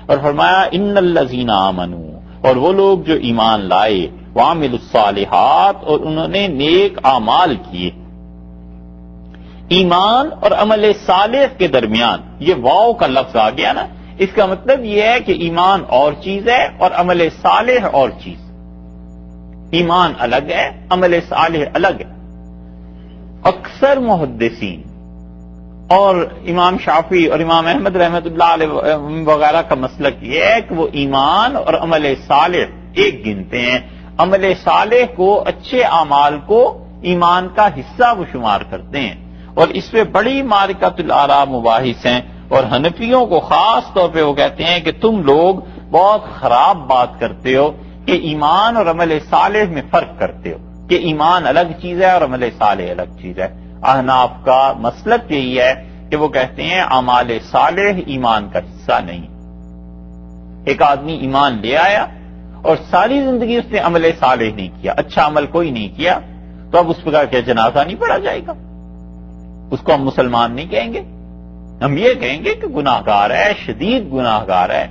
اور فرمایا ان الذین آمنوا، اور وہ لوگ جو ایمان لائے، وعملوا الصالحات، اور انہوں نے نیک اعمال کیے۔ ایمان اور عمل صالح کے درمیان یہ واو کا لفظ آ گیا نا، اس کا مطلب یہ ہے کہ ایمان اور چیز ہے اور عمل صالح اور چیز۔ ایمان الگ ہے، عمل صالح الگ ہے۔ اکثر محدثین اور امام شافعی اور امام احمد رحمۃ اللہ علیہ وغیرہ کا مسلک یہ ہے کہ وہ ایمان اور عمل صالح ایک گنتے ہیں۔ عمل صالح کو، اچھے اعمال کو ایمان کا حصہ وہ شمار کرتے ہیں، اور اس پہ بڑی معرکۃ الآراء مباحث ہیں۔ اور حنفیوں کو خاص طور پہ وہ کہتے ہیں کہ تم لوگ بہت خراب بات کرتے ہو کہ ایمان اور عمل صالح میں فرق کرتے ہو، کہ ایمان الگ چیز ہے اور عمل صالح الگ چیز ہے۔ احناف کا مسلک یہی ہے کہ وہ کہتے ہیں اعمال صالح ایمان کا حصہ نہیں۔ ایک آدمی ایمان لے آیا اور ساری زندگی اس نے عمل صالح نہیں کیا، اچھا عمل کوئی نہیں کیا، تو اب اس پر کیا جنازہ نہیں پڑھا جائے گا؟ اس کو ہم مسلمان نہیں کہیں گے، ہم یہ کہیں گے کہ گناہ گار ہے، شدید گناہ گار ہے۔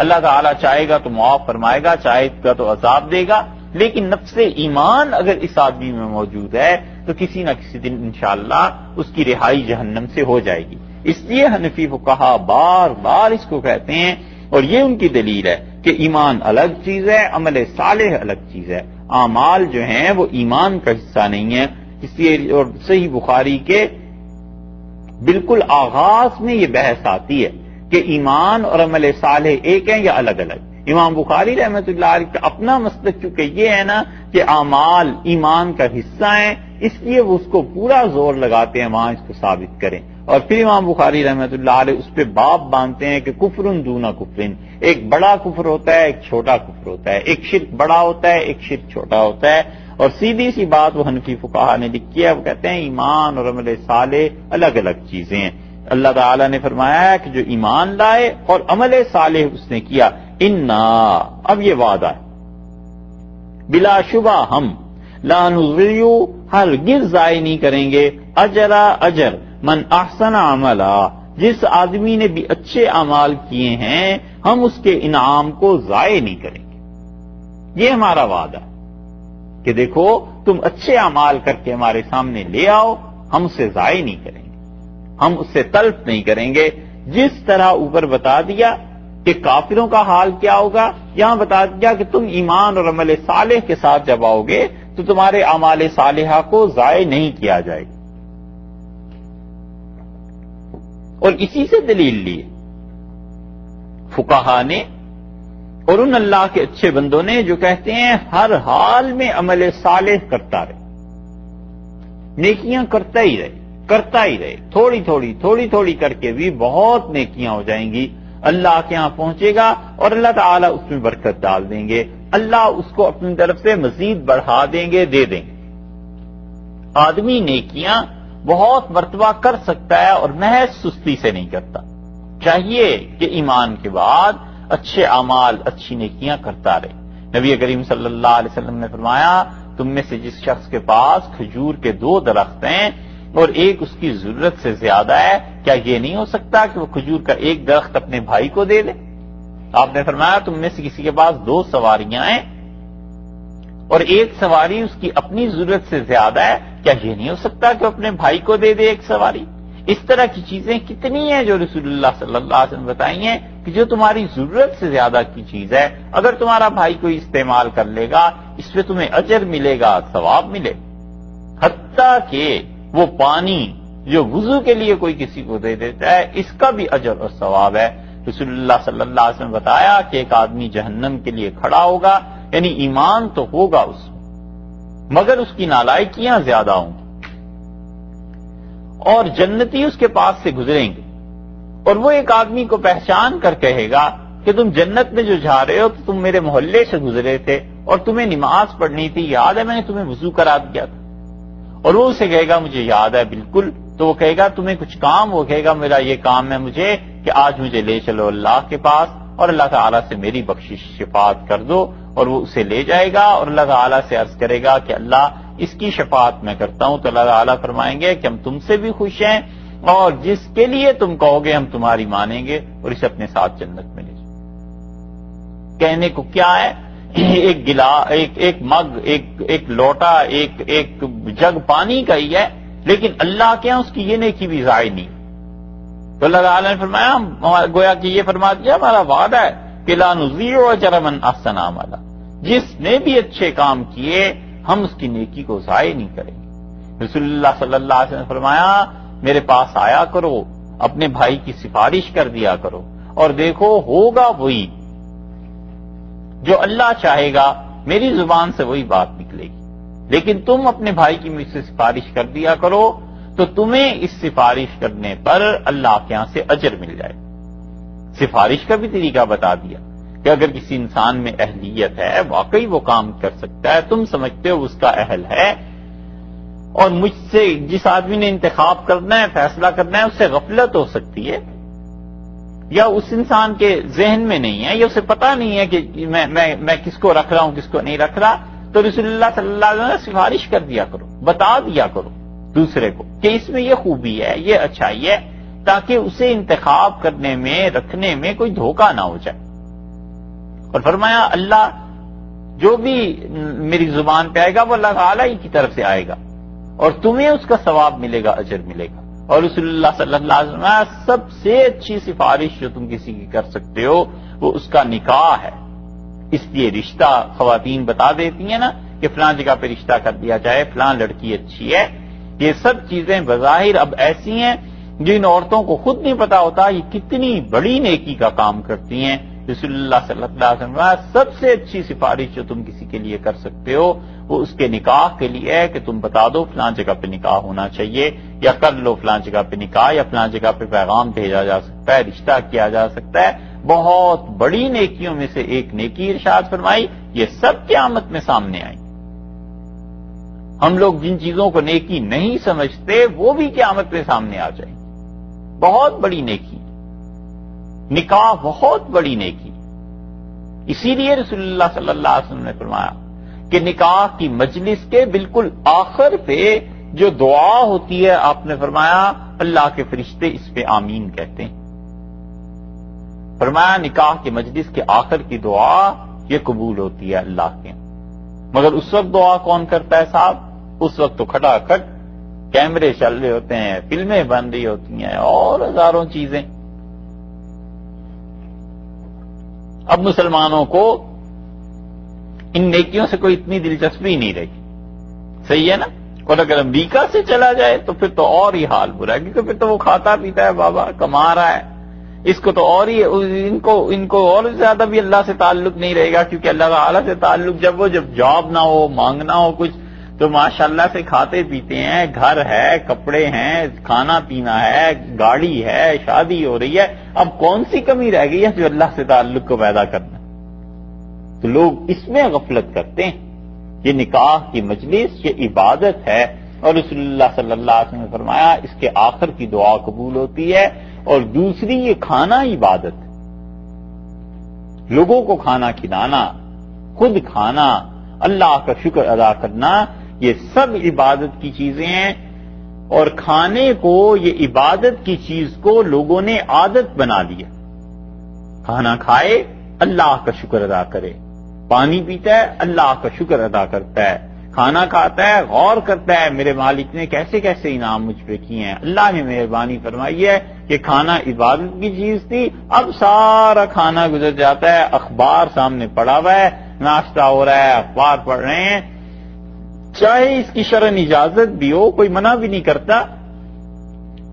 اللہ تعالیٰ چاہے گا تو معاف فرمائے گا، چاہے گا تو عذاب دے گا، لیکن نفس ایمان اگر اس آدمی میں موجود ہے تو کسی نہ کسی دن انشاءاللہ اس کی رہائی جہنم سے ہو جائے گی۔ اس لیے حنفی فقہا بار بار اس کو کہتے ہیں، اور یہ ان کی دلیل ہے کہ ایمان الگ چیز ہے، عمل صالح الگ چیز ہے۔ اعمال جو ہیں وہ ایمان کا حصہ نہیں ہے۔ اس لیے اور صحیح بخاری کے بالکل آغاز میں یہ بحث آتی ہے کہ ایمان اور عمل صالح ایک ہیں یا الگ الگ۔ امام بخاری رحمۃ اللہ علیہ کا اپنا مسلک چونکہ یہ ہے نا کہ اعمال ایمان کا حصہ ہیں، اس لیے وہ اس کو پورا زور لگاتے ہیں وہاں اس کو ثابت کریں، اور پھر امام بخاری رحمۃ اللہ علیہ اس پہ باب باندھتے ہیں کہ کفر دون کفر، ایک بڑا کفر ہوتا ہے، ایک چھوٹا کفر ہوتا ہے، ایک شرک بڑا ہوتا ہے، ایک شرک چھوٹا ہوتا ہے۔ اور سیدھی سی بات وہ حنفی فقہا نے لکھی ہے، وہ کہتے ہیں ایمان اور عمل صالح الگ الگ چیزیں ہیں۔ اللہ تعالیٰ نے فرمایا ہے کہ جو ایمان لائے اور عمل صالح اس نے کیا، اب یہ وعدہ ہے، بلا شبہ ہم لا نضيع، ہرگز ضائع نہیں کریں گے، اجر من احسن عملا، جس آدمی نے بھی اچھے اعمال کیے ہیں ہم اس کے انعام کو ضائع نہیں کریں گے۔ یہ ہمارا وعدہ ہے کہ دیکھو تم اچھے اعمال کر کے ہمارے سامنے لے آؤ، ہم اسے ضائع نہیں کریں گے، ہم اس سے تلف نہیں کریں گے۔ جس طرح اوپر بتا دیا کہ کافروں کا حال کیا ہوگا، یہاں بتا دیا کہ تم ایمان اور عمل صالح کے ساتھ جب آؤ گے تو تمہارے اعمال صالحہ کو ضائع نہیں کیا جائے گا۔ اور اسی سے دلیل لی فقہا نے اور ان اللہ کے اچھے بندوں نے جو کہتے ہیں ہر حال میں عمل صالح کرتا رہے، نیکیاں کرتا ہی رہے، تھوڑی تھوڑی کر کے بھی بہت نیکیاں ہو جائیں گی، اللہ کے ہاں پہنچے گا اور اللہ تعالیٰ اس میں برکت ڈال دیں گے، اللہ اس کو اپنی طرف سے مزید بڑھا دیں گے، دے دیں گے۔ آدمی نیکیاں بہت مرتبہ کر سکتا ہے اور محض سستی سے نہیں کرتا، چاہیے کہ ایمان کے بعد اچھے اعمال، اچھی نیکیاں کرتا رہے۔ نبی کریم صلی اللہ علیہ وسلم نے فرمایا تم میں سے جس شخص کے پاس کھجور کے 2 درخت ہیں اور ایک اس کی ضرورت سے زیادہ ہے، کیا یہ نہیں ہو سکتا کہ وہ کھجور کا ایک درخت اپنے بھائی کو دے دے؟ آپ نے فرمایا تم میں سے کسی کے پاس 2 سواریاں ہیں اور ایک سواری اس کی اپنی ضرورت سے زیادہ ہے، کیا یہ نہیں ہو سکتا کہ وہ اپنے بھائی کو دے دے ایک سواری؟ اس طرح کی چیزیں کتنی ہیں جو رسول اللہ صلی اللہ علیہ وسلم بتائی ہیں کہ جو تمہاری ضرورت سے زیادہ کی چیز ہے، اگر تمہارا بھائی کوئی استعمال کر لے گا اس پہ تمہیں اجر ملے گا، ثواب ملے، حتیٰ کہ وہ پانی جو وضو کے لیے کوئی کسی کو دے دیتا ہے اس کا بھی اجر اور ثواب ہے۔ رسول اللہ صلی اللہ علیہ وسلم نے بتایا کہ ایک آدمی جہنم کے لیے کھڑا ہوگا، یعنی ایمان تو ہوگا اس میں مگر اس کی نالائکیاں زیادہ ہوں گی، اور جنتی اس کے پاس سے گزریں گے اور وہ ایک آدمی کو پہچان کر کہے گا کہ تم جنت میں جو جا رہے ہو تو تم میرے محلے سے گزرے تھے اور تمہیں نماز پڑھنی تھی، یاد ہے میں نے تمہیں وضو کرا دیا تھا؟ اور وہ اسے کہے گا مجھے یاد ہے بالکل، تو وہ کہے گا تمہیں کچھ کام؟ وہ کہے گا میرا یہ کام ہے مجھے کہ آج مجھے لے چلو اللہ کے پاس اور اللہ تعالیٰ سے میری بخشش شفاعت کر دو، اور وہ اسے لے جائے گا اور اللہ تعالیٰ سے عرض کرے گا کہ اللہ اس کی شفاعت میں کرتا ہوں، تو اللہ تعالیٰ فرمائیں گے کہ ہم تم سے بھی خوش ہیں اور جس کے لیے تم کہو گے ہم تمہاری مانیں گے اور اسے اپنے ساتھ جنت میں لے جائیں۔ کہنے کو کیا ہے؟ ایک ایک مگ، ایک لوٹا، ایک جگ پانی کا ہی ہے، لیکن اللہ کے یہاں اس کی یہ نیکی بھی ضائع نہیں۔ تو اللہ تعالیٰ نے فرمایا، گویا کہ یہ فرما دیا ہمارا وعدہ ہے کہ لا نضيع اجر من احسن عملا، جس نے بھی اچھے کام کیے ہم اس کی نیکی کو ضائع نہیں کریں گے۔ رسول اللہ صلی اللہ علیہ وسلم نے فرمایا میرے پاس آیا کرو، اپنے بھائی کی سفارش کر دیا کرو، اور دیکھو ہوگا وہی جو اللہ چاہے گا، میری زبان سے وہی بات نکلے گی، لیکن تم اپنے بھائی کی مجھ سے سفارش کر دیا کرو تو تمہیں اس سفارش کرنے پر اللہ کے یہاں سے اجر مل جائے۔ سفارش کا بھی طریقہ بتا دیا کہ اگر کسی انسان میں اہلیت ہے، واقعی وہ کام کر سکتا ہے، تم سمجھتے ہو اس کا اہل ہے، اور مجھ سے جس آدمی نے انتخاب کرنا ہے، فیصلہ کرنا ہے، اس سے غفلت ہو سکتی ہے، یا اس انسان کے ذہن میں نہیں ہے، یا اسے پتہ نہیں ہے کہ میں کس کو رکھ رہا ہوں کس کو نہیں رکھ رہا، تو رسول اللہ صلی اللہ علیہ وسلم سفارش کر دیا کرو، بتا دیا کرو دوسرے کو کہ اس میں یہ خوبی ہے، یہ اچھائی ہے، تاکہ اسے انتخاب کرنے میں، رکھنے میں کوئی دھوکہ نہ ہو جائے۔ اور فرمایا اللہ جو بھی میری زبان پہ آئے گا وہ اللہ تعالیٰ ہی کی طرف سے آئے گا، اور تمہیں اس کا ثواب ملے گا، اجر ملے گا۔ اور رسول اللہ صلی اللہ علیہ وسلم سب سے اچھی سفارش جو تم کسی کی کر سکتے ہو وہ اس کا نکاح ہے۔ اس لیے رشتہ خواتین بتا دیتی ہیں نا کہ فلاں جگہ پہ رشتہ کر دیا جائے، فلاں لڑکی اچھی ہے، یہ سب چیزیں بظاہر اب ایسی ہیں جن عورتوں کو خود نہیں پتا ہوتا یہ کتنی بڑی نیکی کا کام کرتی ہیں۔ رسول اللہ صلی اللہ علیہ وسلم سب سے اچھی سفارش جو تم کسی کے لیے کر سکتے ہو وہ اس کے نکاح کے لیے ہے کہ تم بتا دو فلاں جگہ پہ نکاح ہونا چاہیے، یا کر لو فلاں جگہ پہ نکاح، یا فلاں جگہ پہ پیغام بھیجا جا سکتا ہے، رشتہ کیا جا سکتا ہے۔ بہت بڑی نیکیوں میں سے ایک نیکی ارشاد فرمائی، یہ سب قیامت میں سامنے آئی۔ ہم لوگ جن چیزوں کو نیکی نہیں سمجھتے وہ بھی قیامت میں سامنے آ جائیں، بہت بڑی نیکی، نکاح بہت بڑی نیکی۔ اسی لیے رسول اللہ صلی اللہ علیہ وسلم نے فرمایا کہ نکاح کی مجلس کے بالکل آخر پہ جو دعا ہوتی ہے، آپ نے فرمایا اللہ کے فرشتے اس پہ آمین کہتے ہیں۔ فرمایا نکاح کی مجلس کے آخر کی دعا یہ قبول ہوتی ہے اللہ کے، مگر اس وقت دعا کون کرتا ہے صاحب؟ اس وقت تو کھٹا کھٹ کیمرے چل رہے ہوتے ہیں، فلمیں بن رہی ہوتی ہیں، اور ہزاروں چیزیں۔ اب مسلمانوں کو ان نیکیوں سے کوئی اتنی دلچسپی نہیں رہی، صحیح ہے نا؟ اور اگر امریکہ سے چلا جائے تو پھر تو اور ہی حال برا ہے، کیونکہ پھر تو وہ کھاتا پیتا ہے بابا، کما رہا ہے، اس کو تو اور ہی ان کو اور زیادہ بھی اللہ سے تعلق نہیں رہے گا، کیونکہ اللہ تعالیٰ سے تعلق جب جاب نہ ہو، مانگنا ہو کچھ، تو ماشاءاللہ سے کھاتے پیتے ہیں، گھر ہے، کپڑے ہیں، کھانا پینا ہے، گاڑی ہے، شادی ہو رہی ہے، اب کون سی کمی رہ گئی ہے جو اللہ سے تعلق کو پیدا کرنا؟ تو لوگ اس میں غفلت کرتے ہیں۔ یہ نکاح کی مجلس یہ عبادت ہے، اور رسول اللہ صلی اللہ علیہ وسلم نے فرمایا اس کے آخر کی دعا قبول ہوتی ہے، اور دوسری یہ کھانا عبادت ہے، لوگوں کو کھانا کھلانا، خود کھانا، اللہ کا شکر ادا کرنا، یہ سب عبادت کی چیزیں ہیں، اور کھانے کو، یہ عبادت کی چیز کو لوگوں نے عادت بنا لیا، کھانا کھائے اللہ کا شکر ادا کرے، پانی پیتا ہے اللہ کا شکر ادا کرتا ہے، کھانا کھاتا ہے غور کرتا ہے میرے مالک نے کیسے کیسے انعام مجھ پہ کیے ہیں، اللہ نے مہربانی فرمائی ہے کہ کھانا عبادت کی چیز تھی، اب سارا کھانا گزر جاتا ہے، اخبار سامنے پڑا ہوا ہے، ناشتہ ہو رہا ہے، اخبار پڑھ رہے ہیں، چاہے اس کی شرعن اجازت بھی ہو، کوئی منع بھی نہیں کرتا،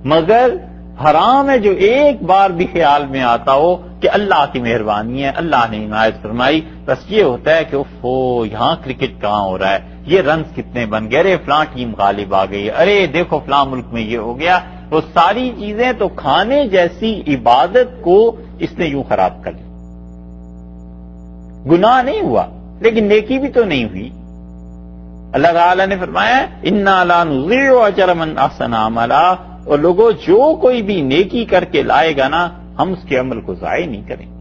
مگر حرام ہے جو ایک بار بھی خیال میں آتا ہو کہ اللہ کی مہربانی ہے، اللہ نے عنایت فرمائی، بس یہ ہوتا ہے کہ یہاں کرکٹ کہاں ہو رہا ہے، یہ رنز کتنے بن گئے، ارے فلاں ٹیم غالب آ گئی، ارے دیکھو فلاں ملک میں یہ ہو گیا، وہ ساری چیزیں تو کھانے جیسی عبادت کو اس نے یوں خراب کر لی۔ گناہ نہیں ہوا لیکن نیکی بھی تو نہیں ہوئی۔ اللہ تعالی نے فرمایا انا لا نضيع اجر من احسن عملا، اور لوگوں جو کوئی بھی نیکی کر کے لائے گا نا ہم اس کے عمل کو ضائع نہیں کریں گے،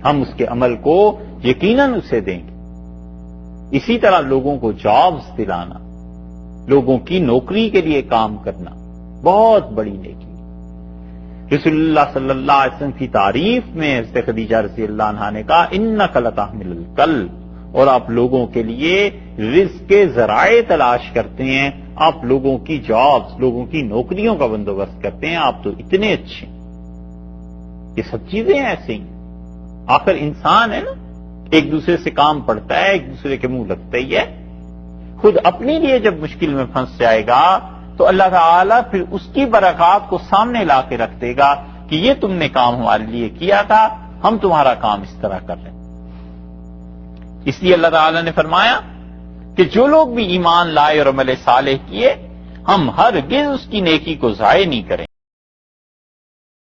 ہم اس کے عمل کو یقیناً اسے دیں گے۔ اسی طرح لوگوں کو جابز دلانا، لوگوں کی نوکری کے لیے کام کرنا بہت بڑی نیکی، رسول اللہ صلی اللہ علیہ وسلم کی تعریف میں حضرت خدیجہ رضی اللہ عنہا نے کہا انک لتحمل الکل، اور آپ لوگوں کے لیے رزق کے ذرائع تلاش کرتے ہیں، آپ لوگوں کی جابز، لوگوں کی نوکریوں کا بندوبست کرتے ہیں، آپ تو اتنے اچھے ہیں۔ یہ سب چیزیں ایسے ہی، آخر انسان ہے نا، ایک دوسرے سے کام پڑتا ہے، ایک دوسرے کے منہ لگتا ہی ہے۔ خود اپنے لیے جب مشکل میں پھنس جائے گا تو اللہ تعالیٰ پھر اس کی برکات کو سامنے لا کے رکھ دے گا کہ یہ تم نے کام ہمارے لیے کیا تھا، ہم تمہارا کام اس طرح کر رہے ہیں۔ اس لیے اللہ تعالیٰ نے فرمایا کہ جو لوگ بھی ایمان لائے اور عمل صالح کیے، ہم ہرگز اس کی نیکی کو ضائع نہیں کریں۔